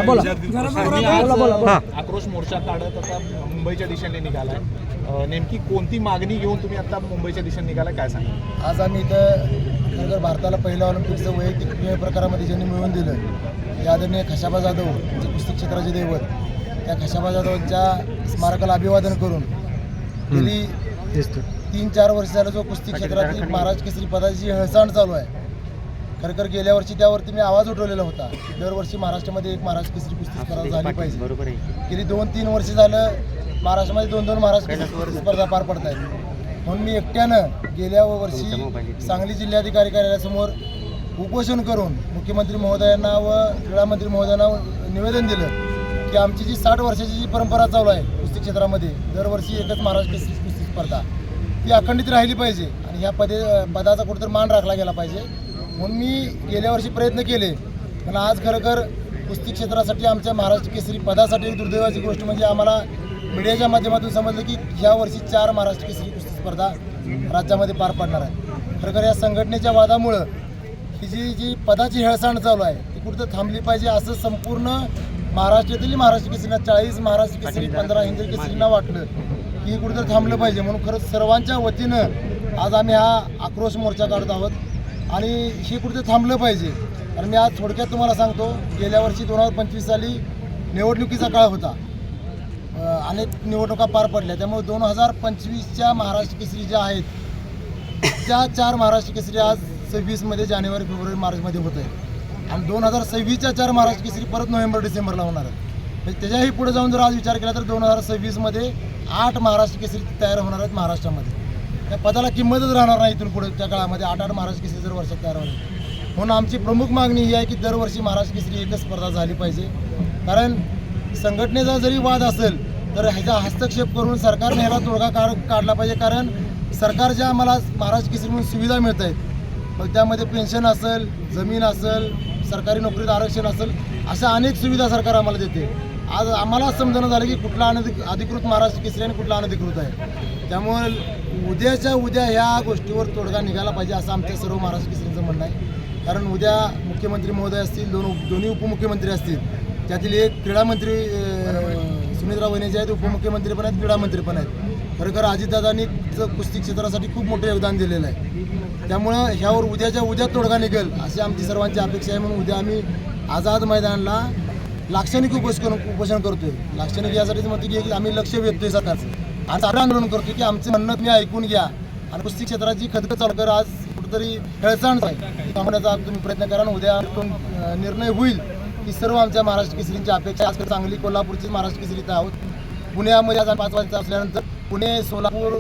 बोला बोला. आक्रोश मोर्चा काढत आता मुंबईच्या दिशेने निघालाय. नेमकी कोणती मागणी घेऊन तुम्ही आता मुंबईच्या दिशेने निघालाय, काय सांगा? आज आम्ही इथं खरं भारताला पहिल्या ऑलिम्पिकचं वैयक्तिक प्रकारामध्ये ज्यांनी मिळवून दिलं ते आदरणीय खशाबा जाधव जे कुस्ती क्षेत्राचे दैवत, त्या खशाबा जाधवांच्या स्मारकाला अभिवादन करून गेली 3-4 वर्ष झालं जो कुस्ती क्षेत्रातील महाराज केसरी पदाची हळसांड चालू आहे. खरखर गेल्या वर्षी त्यावरती मी आवाज उठवलेला होता की दरवर्षी महाराष्ट्रामध्ये एक महाराज केसरी कुस्ती स्पर्धा झाली पाहिजे. बरोबर आहे. गेली 2-3 वर्ष झालं महाराष्ट्रामध्ये 2-2 महाराज केसरी स्पर्धा पार पडत आहेत. म्हणून मी एकट्यानं गेल्या वर्षी सांगली जिल्हाधिकारी कार्यालयासमोर उपोषण करून मुख्यमंत्री महोदयांना व क्रीडा मंत्री महोदयांना निवेदन दिलं की आमची जी 60 वर्षाची जी परंपरा चालू आहे कुस्ती क्षेत्रामध्ये, दरवर्षी एकच महाराज केसरी कुस्ती स्पर्धा ती अखंडित राहिली पाहिजे आणि ह्या पदाचा कुठेतरी मान राखला गेला पाहिजे. म्हणून मी गेल्या वर्षी प्रयत्न केले, पण आज खरोखर कुस्ती क्षेत्रासाठी आमच्या महाराष्ट्र केसरी पदासाठी एक दुर्दैवाची गोष्ट म्हणजे आम्हाला मीडियाच्या माध्यमातून समजलं की ह्या वर्षी 4 महाराष्ट्र केसरी कुस्ती स्पर्धा राज्यामध्ये पार पडणार आहे. खरोखर या संघटनेच्या वादामुळं ही जी पदाची हेळसांड चालू आहे ती कुठं थांबली पाहिजे असं संपूर्ण महाराष्ट्रातील महाराष्ट्र केसरीना 40 महाराष्ट्र केसरी 15 हिंदी केसरींना वाटलं की हे कुठेतरी थांबलं पाहिजे. म्हणून खरंच सर्वांच्या वतीनं आज आम्ही हा आक्रोश मोर्चा काढत आहोत आणि हे कुठेतरी थांबलं पाहिजे. आणि मी आज थोडक्यात तुम्हाला सांगतो, गेल्या वर्षी 2025 साली निवडणुकीचा काळ होता, अनेक निवडणुका पार पडल्या, त्यामुळे 2025च्या महाराष्ट्र केसरी ज्या आहेत त्या 4 महाराष्ट्र केसरी आज 26मध्ये जानेवारी फेब्रुवारी मार्चमध्ये होत आहे आणि 2026च्या 4 महाराष्ट्र केसरी परत नोव्हेंबर डिसेंबरला होणार आहेत. म्हणजे त्याच्याही पुढे जाऊन जर आज विचार केला तर 2026मध्ये 8 महाराष्ट्र केसरी तयार होणार आहेत महाराष्ट्रामध्ये. त्या पदाला किंमतच राहणार नाही इथून पुढे त्या काळामध्ये 8 महाराष्ट्र केसरी जर वर्षात तयार होणार. म्हणून आमची प्रमुख मागणी ही आहे की दरवर्षी महाराष्ट्र केसरी एकच स्पर्धा झाली पाहिजे. कारण संघटनेचा जरी वाद असेल तर ह्याचा हस्तक्षेप करून सरकारने ह्याला तोडगा काढला पाहिजे. कारण सरकार ज्या आम्हाला महाराष्ट्र केसरी म्हणून सुविधा मिळत आहेत, मग त्यामध्ये पेन्शन असेल, जमीन असेल, सरकारी नोकरीत आरक्षण असेल, अशा अनेक सुविधा सरकार आम्हाला देते. आज आम्हाला समजणं झालं की कुठला अधिकृत महाराष्ट्र केसरी आणि कुठला अनधिकृत आहे. त्यामुळे उद्याच्या उद्या ह्या गोष्टीवर तोडगा निघाला पाहिजे असं आमच्या सर्व महाराष्ट्र केसरीचं म्हणणं आहे. कारण उद्या मुख्यमंत्री महोदय असतील, दोन्ही उपमुख्यमंत्री असतील, त्यातील एक क्रीडा मंत्री सुनीतराव वहिनी जे आहेत उपमुख्यमंत्री पण आहेत, क्रीडा मंत्री पण आहेत. खरोखर अजितदादांनी कुस्ती क्षेत्रासाठी खूप मोठं योगदान दिलेलं आहे. त्यामुळं ह्यावर उद्याच्या उद्या तोडगा निघेल अशी आमची सर्वांची अपेक्षा आहे. म्हणून उद्या आम्ही आझाद मैदानाला लाक्षणिक उपोषण करतोय. लाक्षणिक यासाठीच म्हणतो की आम्ही लक्ष वेधतोय स्वतःच आणि सारं आंदोलन करतो की आमचं म्हणणं तुम्ही ऐकून घ्या आणि कुस्ती क्षेत्राची खदखद चालू कर. आज कुठेतरी हेळसांड आहे थांबण्याचा तुम्ही प्रयत्न करा. उद्या निर्णय होईल की सर्व आमच्या महाराष्ट्र केसरींची अपेक्षा. आज सांगली कोल्हापूरची महाराष्ट्र केसरीत आहोत. पुण्यामध्ये आज 5 वाजता असल्यानंतर पुणे, सोलापूर,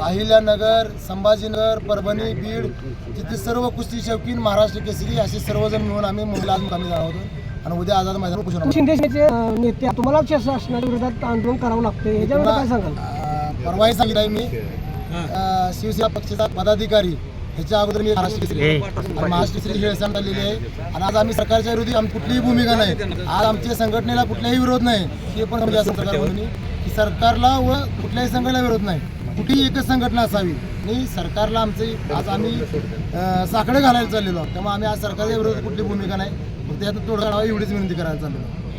अहिल्यानगर, संभाजीनगर, परभणी, बीड जिथे सर्व कुस्ती शौकीन महाराष्ट्र केसरी असे सर्वजण मिळून आम्ही मुंबईला मुक्कामी जाणार होतो आणि उद्या आझाद मैदान उपोषण. शिंदेचे नेते तुम्हाला शासनाच्या विरोधात आंदोलन करावं लागतं, ह्याच्यावर काय सांगाल? परवाही सांगितलं आहे मी, शिवसेना पक्षाचा पदाधिकारी ह्याच्या अगोदर मी महाराष्ट्र केसरी आणि महाराष्ट्र केसरी हेळसांड झालेली आहे. आणि आज आम्ही सरकारच्या विरोधी आमची कुठलीही भूमिका नाही. आज आमच्या संघटनेला कुठलाही विरोध नाही हे पण म्हणजे असं सरकारमध्ये की सरकारला व कुठल्याही संघटनेला विरोध नाही. कुठेही एकच संघटना असावी आणि सरकारला आमची आज आम्ही साकडे घालायला चाललेलो आहोत. त्यामुळे आम्ही आज सरकारच्या विरोधात कुठली भूमिका नाही, त्यातून तोडगा एवढीच विनंती करायला चाललेलो.